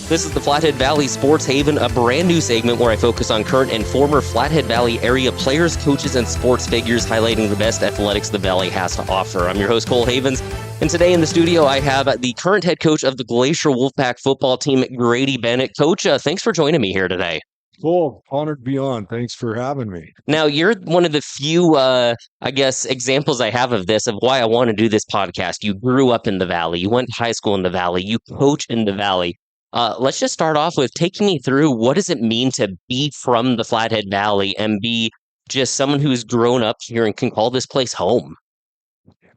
This is the Flathead Valley Sports Haven, a brand new segment where I focus on current and former Flathead Valley area players, coaches, and sports figures highlighting the best athletics the Valley has to offer. I'm your host, Cole Havens, and today in the studio I have the current head coach of the Glacier Wolfpack football team, Grady Bennett. Coach, thanks for joining me here today. Cool. Honored beyond. Thanks for having me. Now, you're one of the few, examples I have of this, of why I want to do this podcast. You grew up in the Valley. You went to high school in the Valley. You coach in the Valley. Let's just start off with taking me through what does it mean to be from the Flathead Valley and be just someone who's grown up here and can call this place home.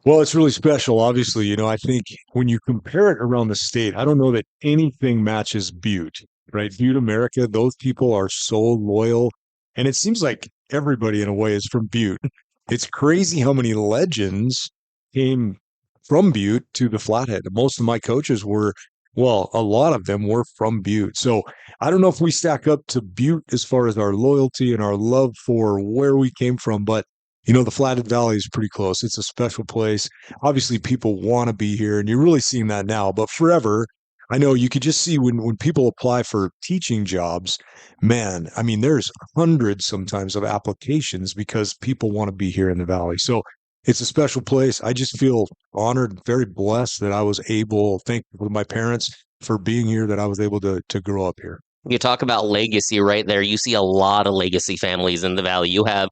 Well, it's really special. Obviously, I think when you compare it around the state, I don't know that anything matches Butte, right? Butte, America, those people are so loyal. And it seems like everybody in a way is from Butte. It's crazy how many legends came from Butte to the Flathead. Most of my coaches were, well, a lot of them were from Butte. So I don't know if we stack up to Butte as far as our loyalty and our love for where we came from, but the Flathead Valley is pretty close. It's a special place. Obviously, people want to be here, and you're really seeing that now. But forever, I know you could just see when people apply for teaching jobs, man, I mean, there's hundreds sometimes of applications because people want to be here in the Valley. So it's a special place. I just feel honored, very blessed that I was able, thankful to my parents for being here, that I was able to grow up here. You talk about legacy right there. You see a lot of legacy families in the Valley. You have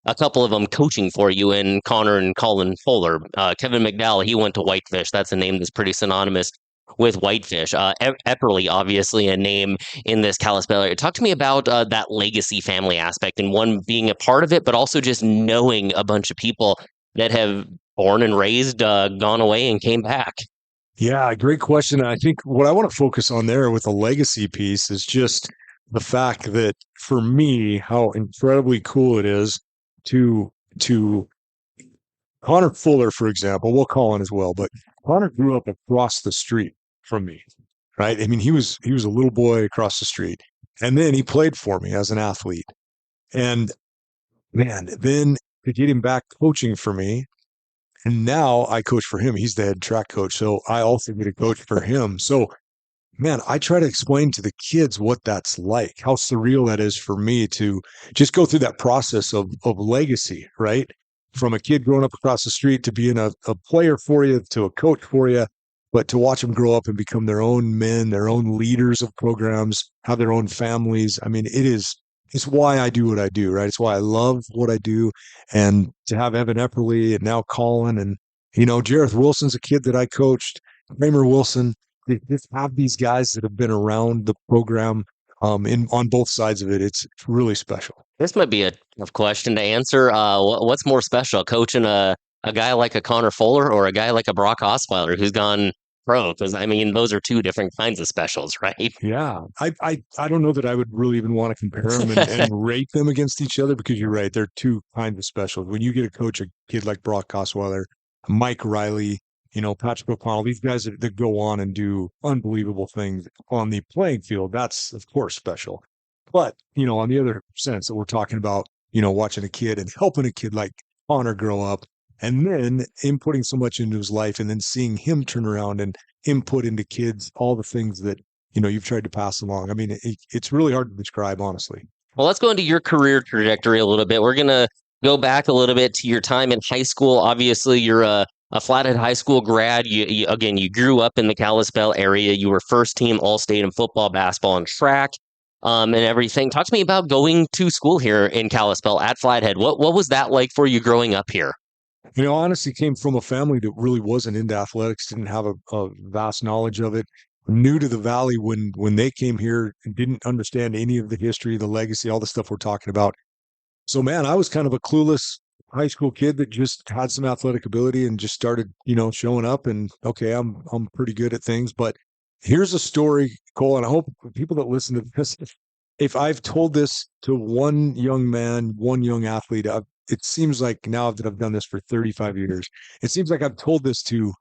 a couple of them coaching for you in Connor and Colin Fuller. Kevin McDowell, he went to Whitefish. That's a name that's pretty synonymous with Whitefish. Epperly, obviously, a name in this Kalispell area. Talk to me about that legacy family aspect and one being a part of it, but also just knowing a bunch of people that have born and raised, gone away and came back. Yeah, great question. And I think what I want to focus on there with the legacy piece is just the fact that for me, how incredibly cool it is to Connor Fuller, for example. We'll call Colin as well, but Connor grew up across the street from me, right? I mean, he was a little boy across the street, and then he played for me as an athlete. And man, then to get him back coaching for me, and now I coach for him. He's the head track coach, so I also get to coach for him. So man, I try to explain to the kids what that's like, how surreal that is for me to just go through that process of legacy, right? From a kid growing up across the street to being a player for you, to a coach for you, but to watch them grow up and become their own men, their own leaders of programs, have their own families. I mean, it's why I do what I do, right? It's why I love what I do. And to have Evan Epperly and now Colin and, Jareth Wilson's a kid that I coached, Kramer Wilson. They just have these guys that have been around the program on both sides of it. It's really special. This might be a tough question to answer. What's more special, coaching a guy like a Connor Fuller or a guy like a Brock Osweiler who's gone pro? Because I mean, those are two different kinds of specials, right? Yeah, I don't know that I would really even want to compare them and rate them against each other, because you're right. They're two kinds of specials. When you get to coach a kid like Brock Osweiler, Mike Riley, Patrick O'Connell, these guys that go on and do unbelievable things on the playing field, that's of course special. But, on the other sense that we're talking about, watching a kid and helping a kid like Connor grow up, and then inputting so much into his life, and then seeing him turn around and input into kids, all the things that, you've tried to pass along. I mean, it's really hard to describe, honestly. Well, let's go into your career trajectory a little bit. We're going to go back a little bit to your time in high school. Obviously, you're a Flathead High School grad. You grew up in the Kalispell area. You were first team All-State in football, basketball, and track, and everything. Talk to me about going to school here in Kalispell at Flathead. What was that like for you growing up here? Honestly came from a family that really wasn't into athletics, didn't have a vast knowledge of it. New to the Valley when they came here, and didn't understand any of the history, the legacy, all the stuff we're talking about. So, man, I was kind of a clueless high school kid that just had some athletic ability and just started, showing up, and okay, I'm pretty good at things. But here's a story, Cole, and I hope people that listen to this, if I've told this to one young man, one young athlete, it seems like now that I've done this for 35 years, it seems like I've told this to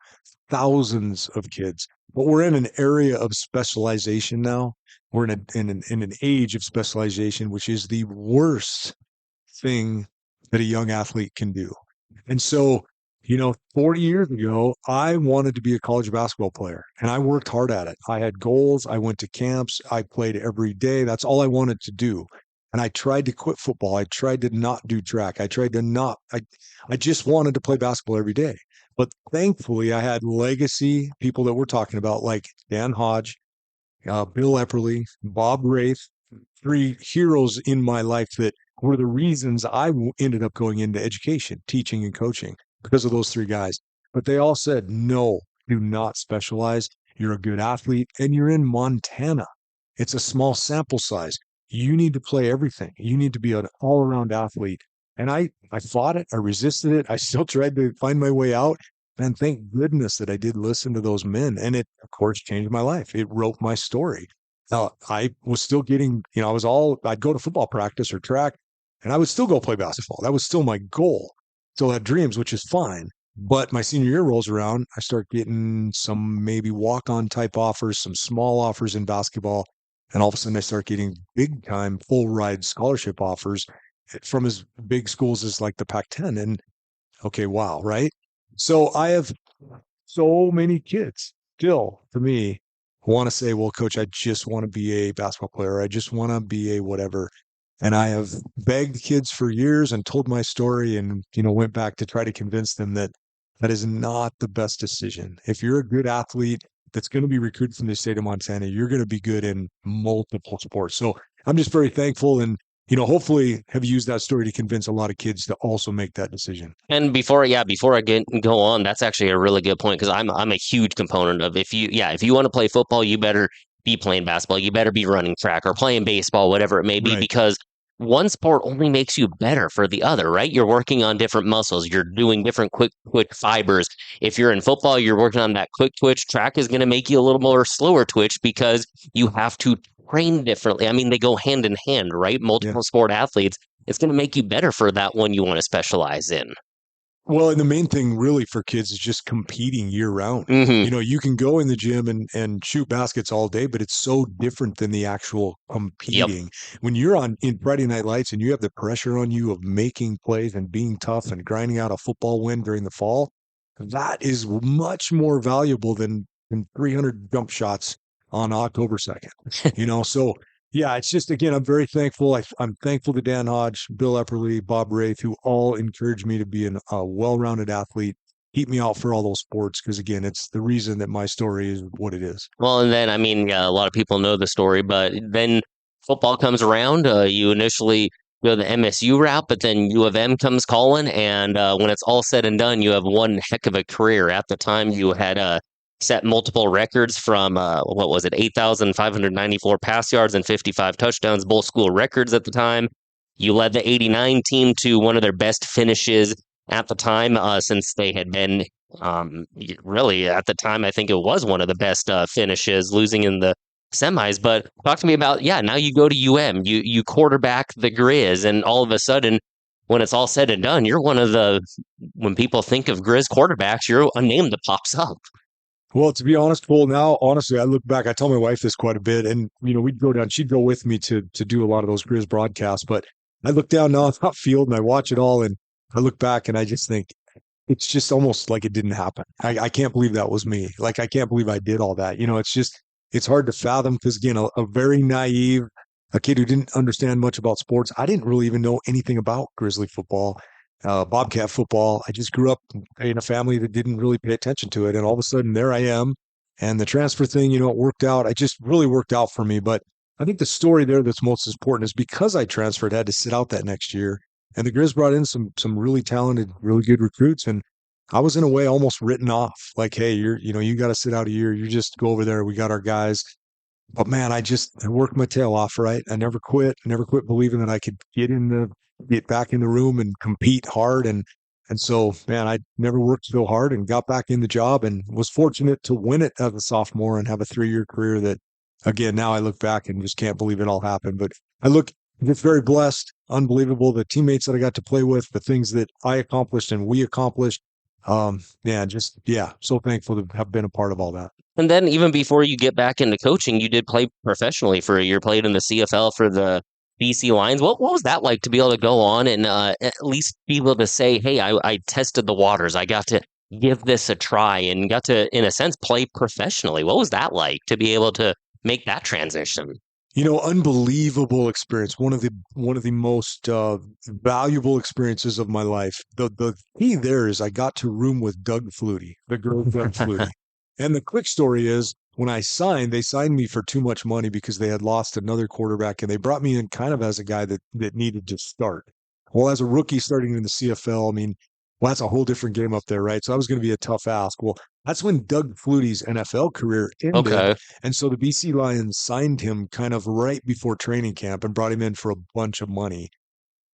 thousands of kids. But we're in an area of specialization now. We're in an age of specialization, which is the worst thing that a young athlete can do. And so 40 years ago, I wanted to be a college basketball player and I worked hard at it. I had goals. I went to camps. I played every day. That's all I wanted to do. And I tried to quit football. I tried to not do track. I tried to not, I just wanted to play basketball every day. But thankfully, I had legacy people that we're talking about, like Dan Hodge, Bill Epperly, Bob Wraith, three heroes in my life that were the reasons I ended up going into education, teaching, and coaching because of those three guys. But they all said, no, do not specialize. You're a good athlete and you're in Montana. It's a small sample size. You need to play everything. You need to be an all around athlete. And I fought it. I resisted it. I still tried to find my way out. And thank goodness that I did listen to those men. And it, of course, changed my life. It wrote my story. I was still getting, I'd go to football practice or track and I would still go play basketball. That was still my goal. Still had dreams, which is fine. But my senior year rolls around. I start getting some maybe walk on type offers, some small offers in basketball. And all of a sudden I start getting big time full ride scholarship offers from as big schools as like the Pac 10. And okay, wow, right? So I have so many kids still to me want to say, well, coach, I just want to be a basketball player. I just want to be a whatever. And I have begged kids for years and told my story and, went back to try to convince them that that is not the best decision. If you're a good athlete that's going to be recruited from the state of Montana, you're going to be good in multiple sports. So I'm just very thankful and, hopefully have used that story to convince a lot of kids to also make that decision. And before I go on, that's actually a really good point because I'm a huge component of if you want to play football, you better be playing basketball, you better be running track or playing baseball, whatever it may be, Right. because one sport only makes you better for the other, right? You're working on different muscles, you're doing different quick fibers. If you're in football, you're working on that quick twitch. Track is going to make you a little more slower twitch because you have to train differently. I mean, they go hand in hand, right? Yeah. Multiple sport athletes. It's going to make you better for that one you want to specialize in. Well, and the main thing really for kids is just competing year round. Hmm. You can go in the gym and shoot baskets all day, but it's so different than the actual Yep. competing. When you're on in Friday Night Lights and you have the pressure on you of making plays and being tough and grinding out a football win during the fall, that is much more valuable than 300 jump shots on October 2nd. So yeah, it's just again, I'm very thankful. I'm thankful to Dan Hodge, Bill Epperly, Bob Wraith, who all encouraged me to be a well-rounded athlete, keep me out for all those sports because again, it's the reason that my story is what it is. Well, and then I mean, yeah, a lot of people know the story, but then football comes around. You initially go the MSU route, but then U of M comes calling, and when it's all said and done, you have one heck of a career. At the time, you had set multiple records from what was it, 8,594 pass yards and 55 touchdowns, both school records at the time. You led the '89 team to one of their best finishes at the time, since they had been really at the time, I think it was one of the best finishes, losing in the semis. But talk to me about, yeah, now you go to you quarterback the Grizz, and all of a sudden, when it's all said and done, you're one of the when people think of Grizz quarterbacks, you're a name that pops up. Well, to be honest, Paul, now honestly, I look back. I tell my wife this quite a bit, and we'd go down. She'd go with me to do a lot of those Grizz broadcasts. But I look down now at that field and I watch it all, and I look back and I just think it's just almost like it didn't happen. I can't believe that was me. Like I can't believe I did all that. It's hard to fathom because again, a very naive, a kid who didn't understand much about sports. I didn't really even know anything about Grizzly football, Bobcat football. I just grew up in a family that didn't really pay attention to it, and all of a sudden there I am. And the transfer thing, it worked out. I just really worked out for me. But I think the story there that's most important is because I transferred, I had to sit out that next year and the Grizz brought in some really talented, really good recruits, and I was in a way almost written off. Like, hey, you got to sit out a year. You just go over there. We got our guys. But man, I worked my tail off. Right, I never quit. Never quit believing that I could get back in the room and compete hard. And so, man, I never worked so hard and got back in the job and was fortunate to win it as a sophomore and have a 3-year career that, again, now I look back and just can't believe it all happened. But I look just very blessed, unbelievable. The teammates that I got to play with, the things that I accomplished and we accomplished. So thankful to have been a part of all that. And then even before you get back into coaching, you did play professionally for a year, played in the CFL for the BC Lions. What was that like to be able to go on and at least be able to say, hey, I tested the waters. I got to give this a try and got to, in a sense, play professionally. What was that like to be able to make that transition? Unbelievable experience. One of the most valuable experiences of my life. The key there is I got to room with Doug Flutie, the girl Doug Flutie. And the quick story is when I signed, they signed me for too much money because they had lost another quarterback, and they brought me in kind of as a guy that needed to start. Well, as a rookie starting in the CFL, I mean, well, that's a whole different game up there, right? So I was going to be a tough ask. Well, that's when Doug Flutie's NFL career ended, Okay. and so the BC Lions signed him kind of right before training camp and brought him in for a bunch of money.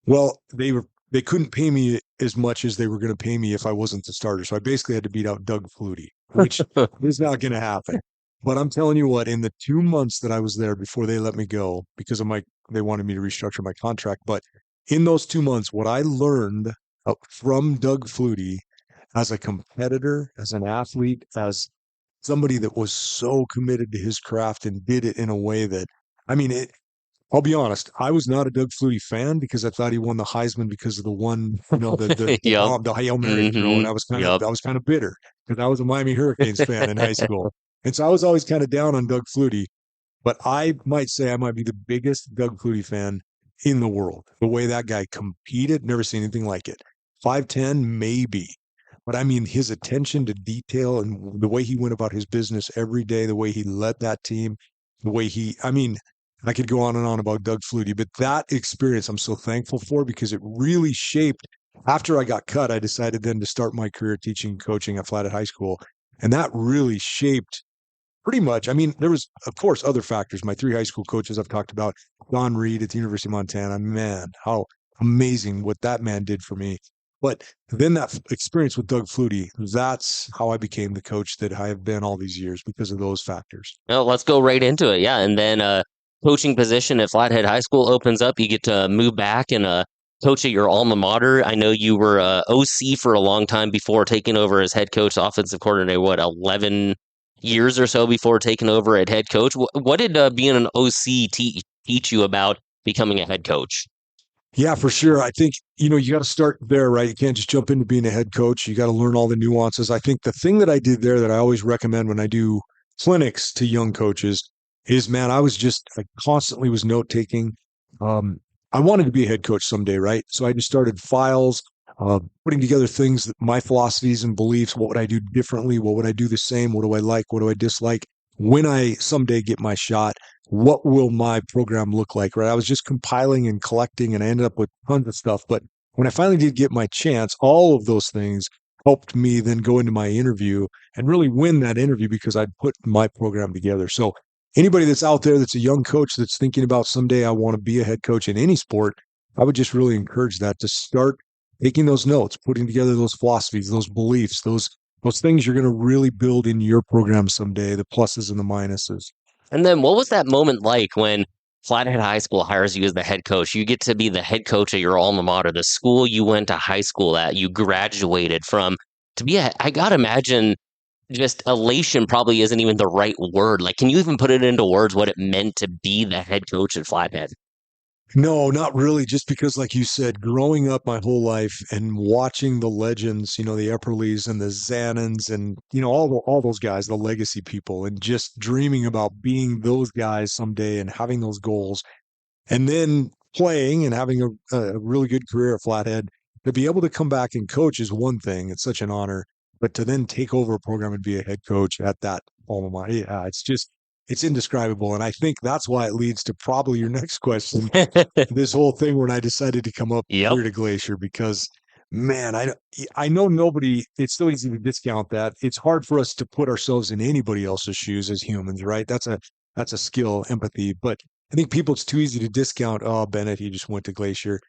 Well, they couldn't pay me as much as they were going to pay me if I wasn't the starter. So I basically had to beat out Doug Flutie, which is not going to happen. But I'm telling you what, in the 2 months that I was there before they let me go, because of they wanted me to restructure my contract. But in those 2 months, what I learned from Doug Flutie as a competitor, as an athlete, as somebody that was so committed to his craft and did it in a way that, I mean, I'll be honest, I was not a Doug Flutie fan because I thought he won the Heisman because of the one, the Yep. bomb, the Hail Mary throw, and Hmm. Yep. I was kind of bitter because I was a Miami Hurricanes fan in high school, and so I was always kind of down on Doug Flutie. But I might say I might be the biggest Doug Flutie fan in the world. The way that guy competed, never seen anything like it. 5'10", maybe. But I mean, his attention to detail and the way he went about his business every day, the way he led that team, I mean, I could go on and on about Doug Flutie, but that experience I'm so thankful for because it really shaped. After I got cut, I decided then to start my career teaching and coaching at Flathead High School. And that really shaped pretty much. I mean, there was, of course, other factors. My three high school coaches I've talked about, Don Reed at the University of Montana, man, how amazing what that man did for me. But then that experience with Doug Flutie, that's how I became the coach that I have been all these years because of those factors. Well, let's go right into it. Yeah, and then coaching position at Flathead High School opens up. You get to move back and coach at your alma mater. I know you were OC for a long time before taking over as head coach, offensive coordinator. What 11 years or so before taking over at head coach. What did being an OC teach you about becoming a head coach? Yeah, for sure. I think, you got to start there, right? You can't just jump into being a head coach. You got to learn all the nuances. I think the thing that I did there that I always recommend when I do clinics to young coaches is, man, I constantly was note taking. Um, I wanted to be a head coach someday, right? So I just started files, putting together things that my philosophies and beliefs. What would I do differently? What would I do the same? What do I like? What do I dislike? When I someday get my shot, what will my program look like, right? I was just compiling and collecting, and I ended up with tons of stuff. But when I finally did get my chance, all of those things helped me then go into my interview and really win that interview because I'd put my program together. So anybody that's out there that's a young coach that's thinking about someday I want to be a head coach in any sport, I would just really encourage that to start taking those notes, putting together those philosophies, those beliefs, those things you're going to really build in your program someday, the pluses and the minuses. And then what was that moment like when Flathead High School hires you as the head coach? You get to be the head coach at your alma mater, the school you went to high school at, you graduated from. I gotta imagine just elation probably isn't even the right word. Like, can you even put it into words what it meant to be the head coach at Flathead? No, not really. Just because, like you said, growing up my whole life and watching the legends, the Epperleys and the Zannons and all those guys, the legacy people, and just dreaming about being those guys someday and having those goals, and then playing and having a really good career at Flathead. To be able to come back and coach is one thing; it's such an honor. But to then take over a program and be a head coach at that alma mater, yeah, it's indescribable. And I think that's why it leads to probably your next question, this whole thing when I decided to come up Yep. here to Glacier because, man, I know nobody. It's so easy to discount that. It's hard for us to put ourselves in anybody else's shoes as humans, right? That's a skill, empathy. But I think people, it's too easy to discount. Oh, Bennett, he just went to Glacier.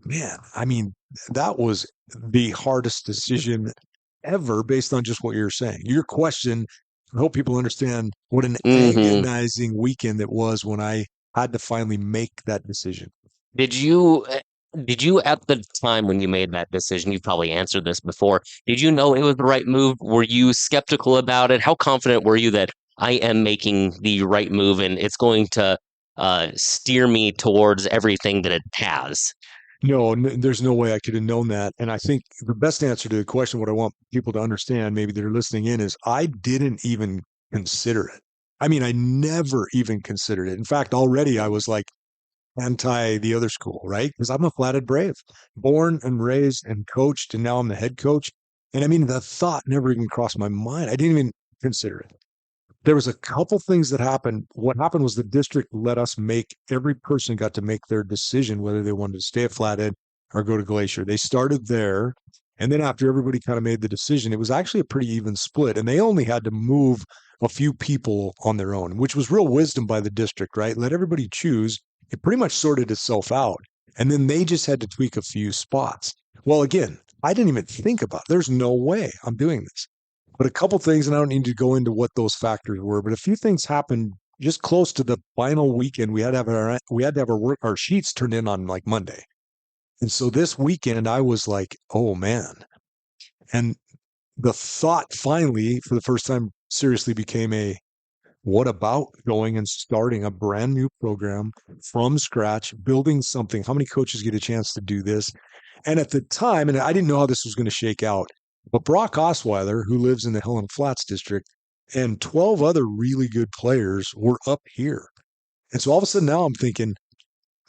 Man, I mean, that was the hardest decision ever based on just what you're saying. Your question, I hope people understand what an Hmm. agonizing weekend it was when I had to finally make that decision. Did you did you at the time when you made that decision, you probably answered this before, did you know it was the right move? Were you skeptical about it? How confident were you that I am making the right move and it's going to steer me towards everything that it has. No, there's no way I could have known that. And I think the best answer to the question, what I want people to understand, maybe they're listening in, is I didn't even consider it. I mean, I never even considered it. In fact, already I was like anti the other school, right? Because I'm a Flathead Brave, born and raised and coached, and now I'm the head coach. And I mean, the thought never even crossed my mind. I didn't even consider it. There was a couple things that happened. What happened was the district let us make every person got to make their decision whether they wanted to stay at Flathead or go to Glacier. They started there. And then after everybody kind of made the decision, it was actually a pretty even split. And they only had to move a few people on their own, which was real wisdom by the district, right? Let everybody choose. It pretty much sorted itself out. And then they just had to tweak a few spots. Well, again, I didn't even think about it. There's no way I'm doing this. But a couple things, and I don't need to go into what those factors were, but a few things happened just close to the final weekend. We had to have our sheets turned in on like Monday. And so this weekend I was like, oh man. And the thought finally, for the first time, seriously became a what about going and starting a brand new program from scratch, building something? How many coaches get a chance to do this? And at the time, and I didn't know how this was going to shake out, but Brock Osweiler, who lives in the Helen Flats district, and 12 other really good players were up here. And so all of a sudden now I'm thinking,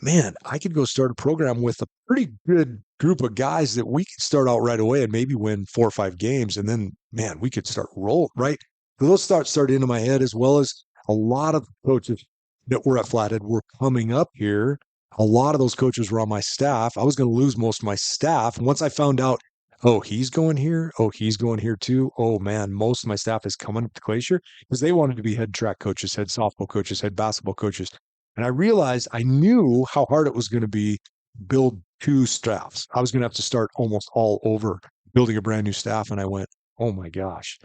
man, I could go start a program with a pretty good group of guys that we could start out right away and maybe win 4 or 5 games. And then, man, we could start roll, right? Those thoughts started into my head, as well as a lot of coaches that were at Flathead were coming up here. A lot of those coaches were on my staff. I was going to lose most of my staff. And once I found out, oh, he's going here. Oh, he's going here too. Oh, man, most of my staff is coming up to Glacier because they wanted to be head track coaches, head softball coaches, head basketball coaches. And I realized I knew how hard it was going to be build two staffs. I was going to have to start almost all over building a brand new staff. And I went, oh my gosh.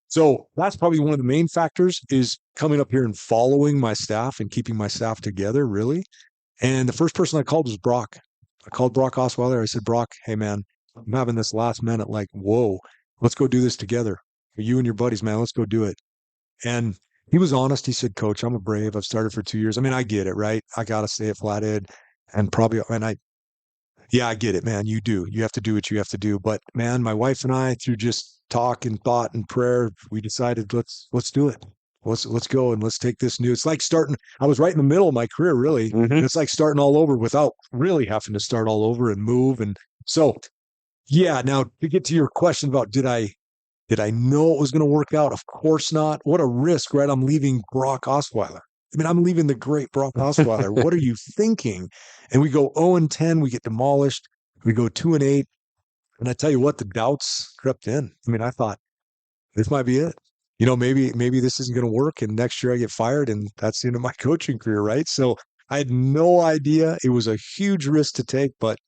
So that's probably one of the main factors is coming up here and following my staff and keeping my staff together, really. And the first person I called was Brock. I called Brock Osweiler. I said, Brock, hey, man, I'm having this last minute, like, whoa, let's go do this together. You and your buddies, man, let's go do it. And he was honest. He said, Coach, I'm a Brave. I've started for 2 years. I mean, I get it, right? I got to stay at Flathead and probably, and yeah, I get it, man. You do. You have to do what you have to do. But man, my wife and I, through just talk and thought and prayer, we decided let's do it. Let's go and let's take this new. It's like starting. I was right in the middle of my career, really. Mm-hmm. And it's like starting all over without really having to start all over and move. And so, yeah. Now to get to your question about did I know it was going to work out? Of course not. What a risk, right? I'm leaving Brock Osweiler. I mean, I'm leaving the great Brock Osweiler. What are you thinking? And we go 0-10, we get demolished. We go 2-8. And I tell you what, the doubts crept in. I mean, I thought this might be it. Maybe this isn't going to work. And next year I get fired and that's the end of my coaching career, right? So I had no idea. It was a huge risk to take, but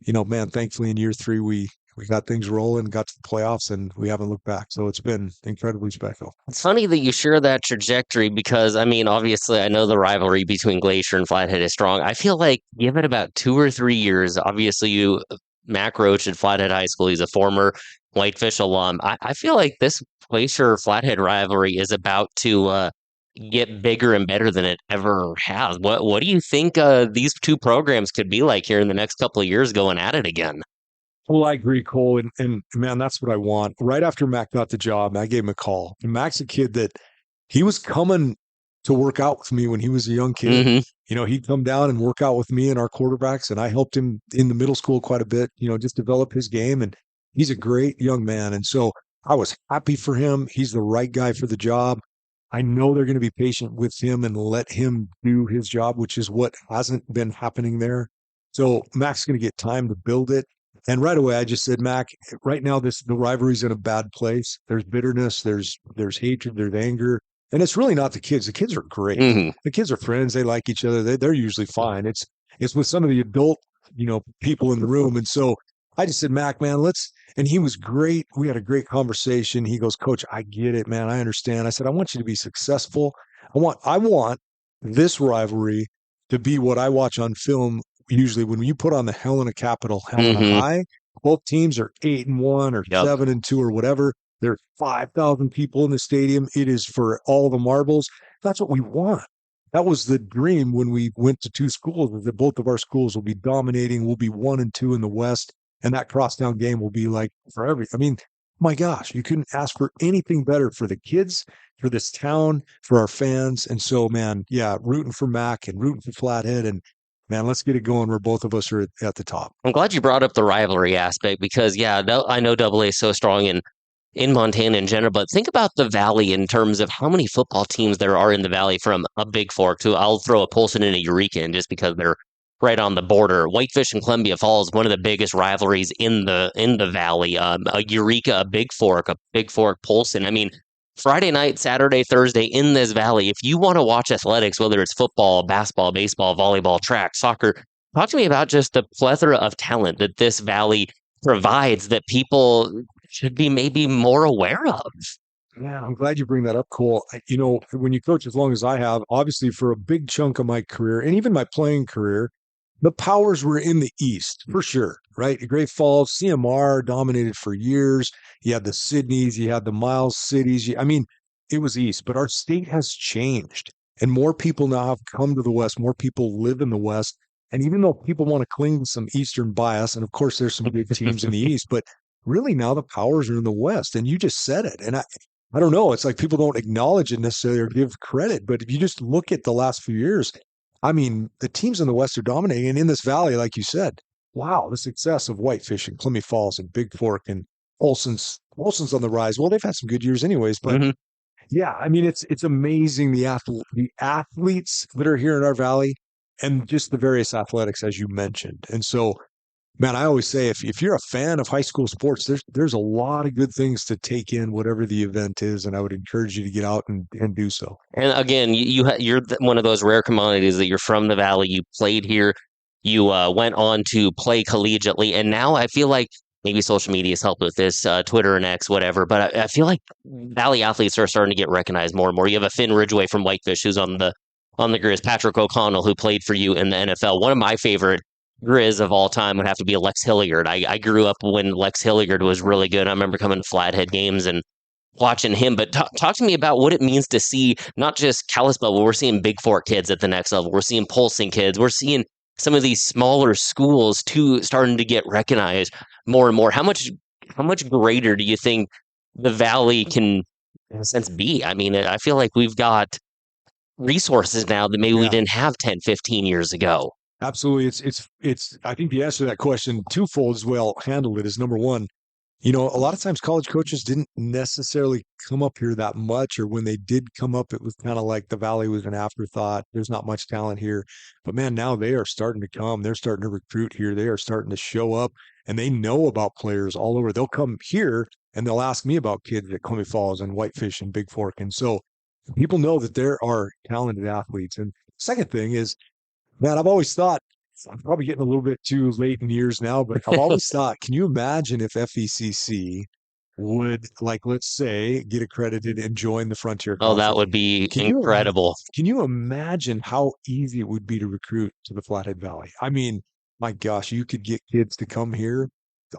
man, thankfully in year 3, we got things rolling, got to the playoffs, and we haven't looked back. So it's been incredibly special. It's funny that you share that trajectory because, I mean, obviously, I know the rivalry between Glacier and Flathead is strong. I feel like give it about 2 or 3 years. Obviously, Mac Roach at Flathead High School, he's a former Whitefish alum. I feel like this Glacier Flathead rivalry is about to get bigger and better than it ever has. What do you think these two programs could be like here in the next couple of years going at it again? Well, I agree, Cole. And man, that's what I want. Right after Mac got the job, I gave him a call. And Mac's a kid that he was coming to work out with me when he was a young kid. Mm-hmm. He'd come down and work out with me and our quarterbacks. And I helped him in the middle school quite a bit, just develop his game. And he's a great young man. And so I was happy for him. He's the right guy for the job. I know they're going to be patient with him and let him do his job, which is what hasn't been happening there. So Mac's going to get time to build it. And right away, I just said, Mac, right now, the rivalry's in a bad place. There's bitterness, there's hatred, there's anger. And it's really not the kids. The kids are great. Mm-hmm. The kids are friends. They like each other. They're usually fine. It's with some of the adult, people in the room. And so I just said, Mac, man, and he was great. We had a great conversation. He goes, Coach, I get it, man. I understand. I said, I want you to be successful. I want this rivalry to be what I watch on film. Usually when you put on the Helena Capital, Helena Mm-hmm. High, both teams are 8-1 or Yep. 7-2 or whatever. There's 5,000 people in the stadium. It is for all the marbles. That's what we want. that was the dream when we went to two schools, is that both of our schools will be dominating. We'll be 1 and 2 in the West, and that crosstown game will be like for every. I mean, my gosh, you couldn't ask for anything better for the kids, for this town, for our fans. And so, man, yeah, rooting for Mac and rooting for Flathead, and man, let's get it going where both of us are at the top. I'm glad you brought up the rivalry aspect because, yeah, I know Double A is so strong in Montana in general, but think about the Valley in terms of how many football teams there are in the Valley from a Big Fork to I'll throw a Polson and a Eureka in just because they're right on the border. Whitefish and Columbia Falls, one of the biggest rivalries in the Valley. A Eureka, a Big Fork Polson. I mean, Friday night, Saturday, Thursday in this Valley, if you want to watch athletics, whether it's football, basketball, baseball, volleyball, track, soccer, talk to me about just the plethora of talent that this Valley provides that people should be maybe more aware of. Man, I'm glad you bring that up, Cole. When you coach as long as I have, obviously for a big chunk of my career and even my playing career, the powers were in the East for sure, right? Great Falls, CMR dominated for years. You had the Sydneys, you had the Miles cities. I mean, it was East, but our state has changed. And more people now have come to the West. More people live in the West. And even though people want to cling to some Eastern bias, and of course there's some big teams in the East, but really now the powers are in the West. And you just said it. And I don't know. It's like people don't acknowledge it necessarily or give credit. But if you just look at the last few years, I mean, the teams in the West are dominating. And in this valley, like you said, wow, the success of Whitefish and Clemmy Falls and Big Fork and Olson's on the rise. Well, they've had some good years anyways, but Mm-hmm. yeah, I mean, it's amazing the athletes that are here in our valley and just the various athletics as you mentioned. And so man, I always say if you're a fan of high school sports, there's a lot of good things to take in, whatever the event is, and I would encourage you to get out and do so. And again, you're one of those rare commodities that you're from the Valley. You played here. You went on to play collegiately, and now I feel like maybe social media has helped with this, Twitter and X, whatever. But I feel like Valley athletes are starting to get recognized more and more. You have a Finn Ridgway from Whitefish who's on the Grizz, Patrick O'Connell who played for you in the NFL. One of my favorite Grizz of all time would have to be Lex Hilliard. I grew up when Lex Hilliard was really good. I remember coming to Flathead games and watching him. But talk to me about what it means to see not just Kalispell, but we're seeing Big Four kids at the next level. We're seeing Pulsing kids. We're seeing some of these smaller schools too starting to get recognized more and more. How much greater do you think the Valley can, in a sense, be? I mean, I feel like we've got resources now that maybe we Yeah, didn't have 10, 15 years ago. absolutely. It's I think the answer to that question twofold as well handled it is number one, a lot of times college coaches didn't necessarily come up here that much, or when they did come up, it was kind of like the Valley was an afterthought. There's not much talent here. But man, now they are starting to come. They're starting to recruit here. They are starting to show up and they know about players all over. They'll come here and they'll ask me about kids at Columbia Falls and Whitefish and Big Fork. And so people know that there are talented athletes. And second thing is, man, I've always thought, I'm probably getting a little bit too late in years now, but I've always thought, can you imagine if FECC would, like, let's say, get accredited and join the Frontier Oh, that Conference? would be Can you incredible. can you imagine how easy it would be to recruit to the Flathead Valley? I mean, my gosh, you could get kids to come here.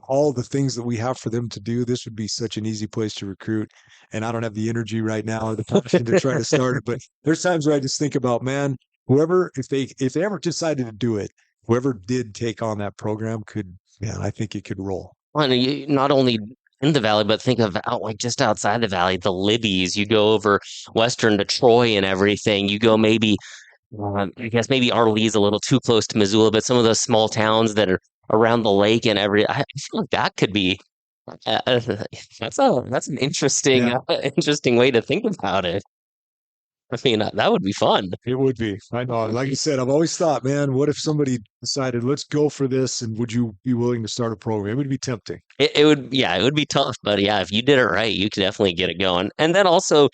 All the things that we have for them to do, this would be such an easy place to recruit. And I don't have the energy right now or the passion to try to start it, but there's times where I just think about, man, whoever, if they ever decided to do it, whoever did take on that program could, man, I think it could roll. And not only in the valley, but think of out like just outside the valley, the Libbies. You go over western to Troy and everything. You go maybe, I guess maybe Arlee's a little too close to Missoula, but some of those small towns that are around the lake and I feel like that could be. That's an interesting Yeah, interesting way to think about it. I mean, that would be fun. it would be. I know. Like you said, I've always thought, man, what if somebody decided, let's go for this, and would you be willing to start a program? It would be tempting. It would, yeah, it would be tough, but yeah, if you did it right, you could definitely get it going. And then also,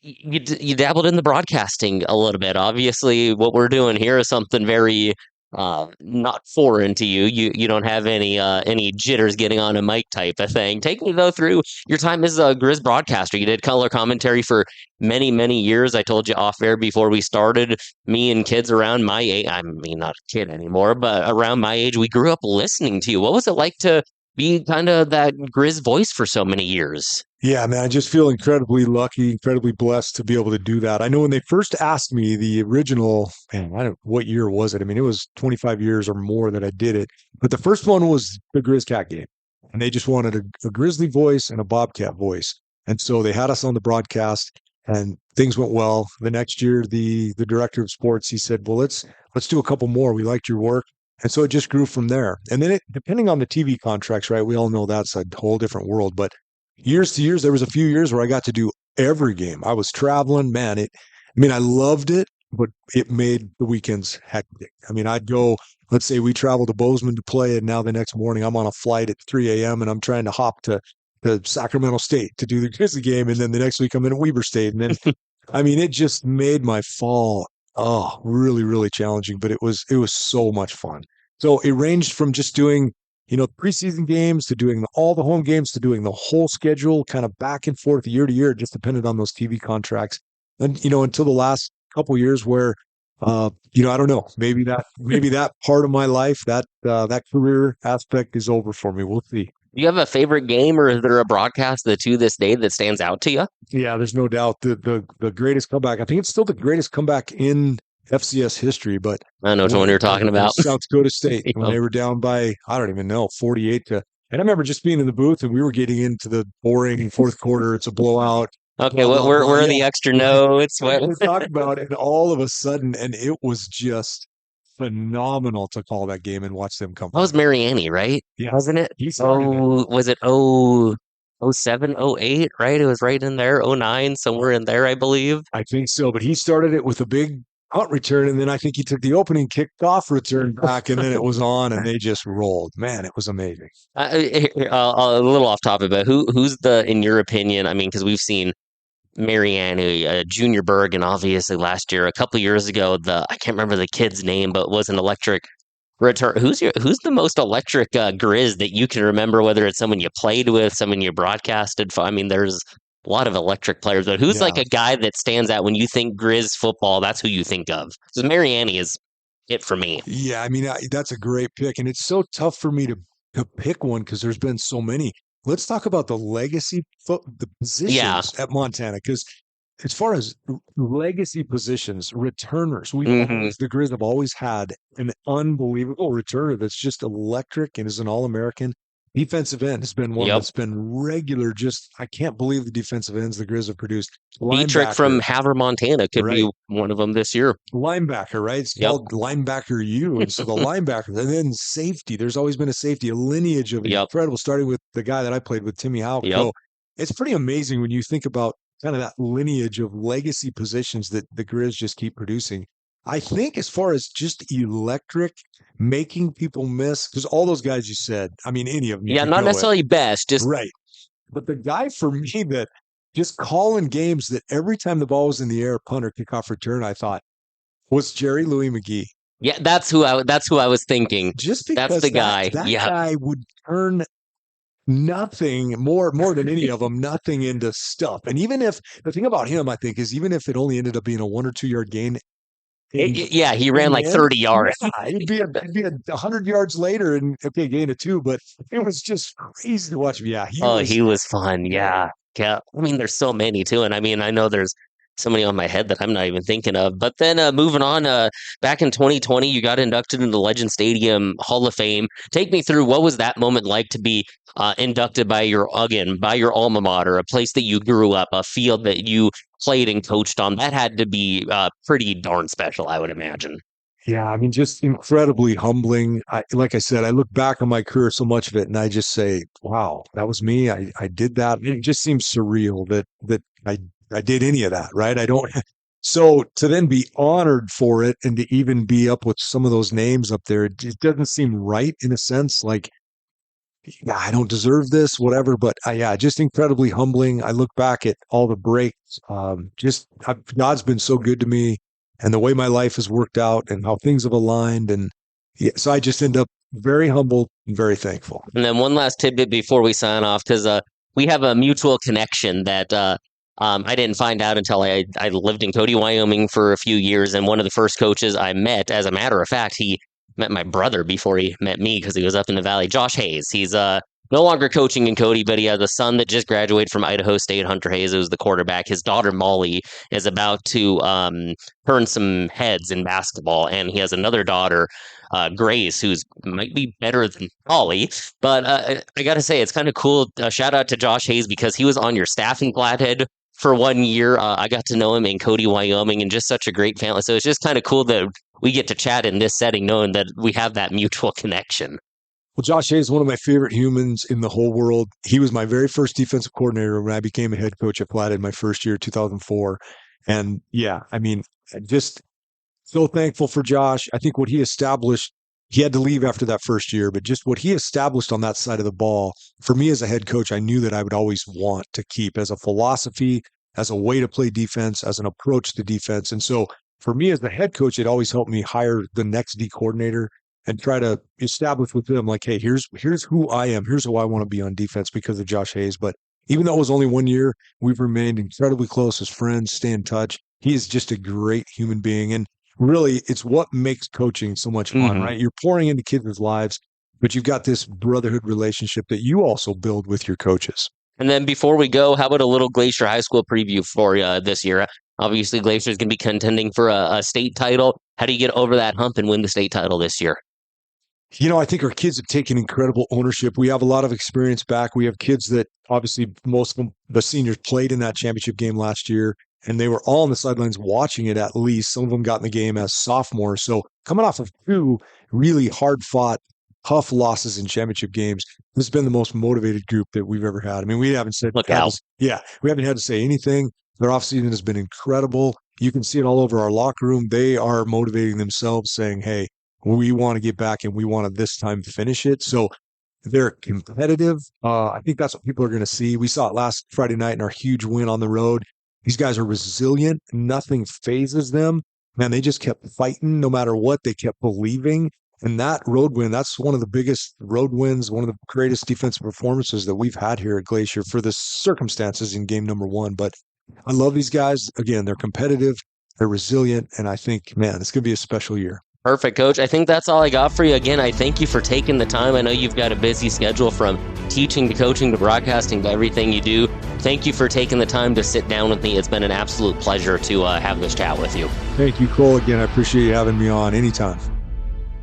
you dabbled in the broadcasting a little bit. Obviously, what we're doing here is something very not foreign to you. You don't have any jitters getting on a mic type of thing. Take me though through your time as a Grizz broadcaster. You did color commentary for many years. I told you off air before we started. Me and kids around my age, I mean not a kid anymore, but around my age, we grew up listening to you. What was it like to be kind of that Grizz voice for so many years. Yeah, man, I just feel incredibly lucky, incredibly blessed to be able to do that. I know when they first asked me the original, man, I don't what year was it? I mean, it was 25 years or more that I did it. But the first one was the Grizz Cat game. And they just wanted a Grizzly voice and a Bobcat voice. And so they had us on the broadcast and things went well. The next year, the director of sports, he said, well, let's do a couple more. We liked your work. And so it just grew from there. And then depending on the TV contracts, right? We all know that's a whole different world, but years to years, there was a few years where I got to do every game. I was traveling, man. I mean, I loved it, but it made the weekends hectic. I mean, I'd go, let's say we traveled to Bozeman to play, and now the next morning I'm on a flight at 3 a.m. and I'm trying to hop to Sacramento State to do the Grizzly game. And then the next week I'm in Weber State. And then, I mean, it just made my fall, really, really challenging, but it was so much fun. So it ranged from just doing preseason games to doing all the home games to doing the whole schedule kind of back and forth year to year, just depended on those TV contracts. And, until the last couple of years where, I don't know, maybe that part of my life, that career aspect is over for me. We'll see. Do you have a favorite game, or is there a broadcast that to this day that stands out to you? Yeah, there's no doubt the greatest comeback. I think it's still the greatest comeback in FCS history, but I know which one you're talking about. South Dakota State, when they were down by, I don't even know, 48 to, and I remember just being in the booth and we were getting into the boring fourth quarter. It's a blowout. Okay, where are the extra notes? We're talking about it, and all of a sudden, and it was just phenomenal to call that game and watch them come That was back. Mariani, right? Yeah, Wasn't it? he started it. Oh, was it oh 07, 08, right? It was right in there. 09, somewhere in there, I believe. I think so, but he started it with a big punt return, and then I think he took the opening kickoff return back, and then it was on, and they just rolled. Man, it was amazing. A little off topic, but who's in your opinion? I mean, because we've seen Mariani, Junior Bergen, obviously last year. A couple years ago, I can't remember the kid's name, but was an electric return. Who's the most electric Grizz that you can remember? Whether it's someone you played with, someone you broadcasted for. I mean, there's a lot of electric players, but who's like Yeah. a guy that stands out when you think Grizz football? That's who you think of. Because Mariani is it for me. Yeah, I mean, that's a great pick, and it's so tough for me to pick one because there's been so many. Let's talk about the the Yeah. positions at Montana, because as far as legacy positions, returners, Hmm. the Grizz have always had an unbelievable returner that's just electric and is an All-American. Defensive end has been one Yep. that's been regular. Just, I can't believe the defensive ends the Grizz have produced. Dietrich from Linebacker, Havre, Montana could right? be one of them this year. Linebacker, right? It's Yep. called linebacker U. And so the linebacker, and then safety. There's always been a safety, a lineage of Yep. incredible, starting with the guy that I played with, Timmy Houck. Yep. So it's pretty amazing when you think about kind of that lineage of legacy positions that the Grizz just keep producing. I think as far as just electric, making people miss, because all those guys you said, I mean, any of them. Yeah, not necessarily best, just right. But the guy for me that just calling games that every time the ball was in the air, punt or kickoff return, I thought was Jerry Louis McGee. yeah, that's who I was thinking. Just That's because the guy. that Yeah. guy would turn nothing more than any of them, nothing into stuff. And even if the thing about him, I think, is even if it only ended up being a 1 or 2 yard gain, Yeah, he ran like 30 yards. Yeah, it'd be 100 yards later, and okay, gain of 2, but it was just crazy to watch him. Yeah, He was fun. Yeah. Yeah. I mean, there's so many too. And I mean, I know there's so many on my head that I'm not even thinking of. But then moving on, back in 2020, you got inducted into the Legend Stadium Hall of Fame. Take me through what was that moment like to be inducted by your alma mater, a place that you grew up, a field that you played and coached on. That had to be pretty darn special, I would imagine. Yeah, I mean, just incredibly humbling. Like I said, I look back on my career, so much of it, and I just say, "Wow, that was me. I did that." It just seems surreal that I did any of that, right? I don't. So to then be honored for it and to even be up with some of those names up there, it just doesn't seem right in a sense. Like, yeah, I don't deserve this, whatever. But yeah, just incredibly humbling. I look back at all the breaks. God's been so good to me, and the way my life has worked out, and how things have aligned, and yeah, so I just end up very humble and very thankful. And then one last tidbit before we sign off, because we have a mutual connection that I didn't find out until I lived in Cody, Wyoming for a few years. And one of the first coaches I met, as a matter of fact, he met my brother before he met me because he was up in the valley. Josh Hayes. He's no longer coaching in Cody, but he has a son that just graduated from Idaho State. Hunter Hayes, who's the quarterback. His daughter Molly is about to turn some heads in basketball, and he has another daughter, Grace, who's might be better than Molly. But I got to say, it's kind of cool. Shout out to Josh Hayes because he was on your staff in Flathead for 1 year. I got to know him in Cody, Wyoming, and just such a great family. So it's just kind of cool that we get to chat in this setting, knowing that we have that mutual connection. Well, Josh Hayes is one of my favorite humans in the whole world. He was my very first defensive coordinator when I became a head coach at Flathead my first year, 2004. And yeah, I mean, just so thankful for Josh. I think what he established, he had to leave after that first year, but just what he established on that side of the ball, for me as a head coach, I knew that I would always want to keep as a philosophy, as a way to play defense, as an approach to defense. And so for me as the head coach, it always helped me hire the next D coordinator and try to establish with them like, hey, here's who I am. Here's who I want to be on defense because of Josh Hayes. But even though it was only 1 year, we've remained incredibly close as friends, stay in touch. He is just a great human being. And really, it's what makes coaching so much fun, right? You're pouring into kids' lives, but you've got this brotherhood relationship that you also build with your coaches. And then before we go, how about a little Glacier High School preview for this year? Obviously, Glacier is going to be contending for a state title. How do you get over that hump and win the state title this year? You know, I think our kids have taken incredible ownership. We have a lot of experience back. We have kids that obviously most of them, the seniors played in that championship game last year, and they were all on the sidelines watching it at least. Some of them got in the game as sophomores. So coming off of two really hard fought, tough losses in championship games, this has been the most motivated group that we've ever had. I mean, we haven't said, Look out. yeah, we haven't had to say anything. Their offseason has been incredible. You can see it all over our locker room. They are motivating themselves, saying, hey, we want to get back and we want to this time finish it. So they're competitive. I think that's what people are going to see. We saw it last Friday night in our huge win on the road. These guys are resilient. Nothing phases them. Man, they just kept fighting no matter what. They kept believing. And that road win, that's one of the biggest road wins, one of the greatest defensive performances that we've had here at Glacier for the circumstances in game number one. But I love these guys. Again, they're competitive, they're resilient, and I think, man, it's going to be a special year. Perfect, Coach. I think that's all I got for you. Again, I thank you for taking the time. I know you've got a busy schedule from teaching to coaching to broadcasting to everything you do. Thank you for taking the time to sit down with me. It's been an absolute pleasure to have this chat with you. Thank you, Cole. Again, I appreciate you having me on anytime.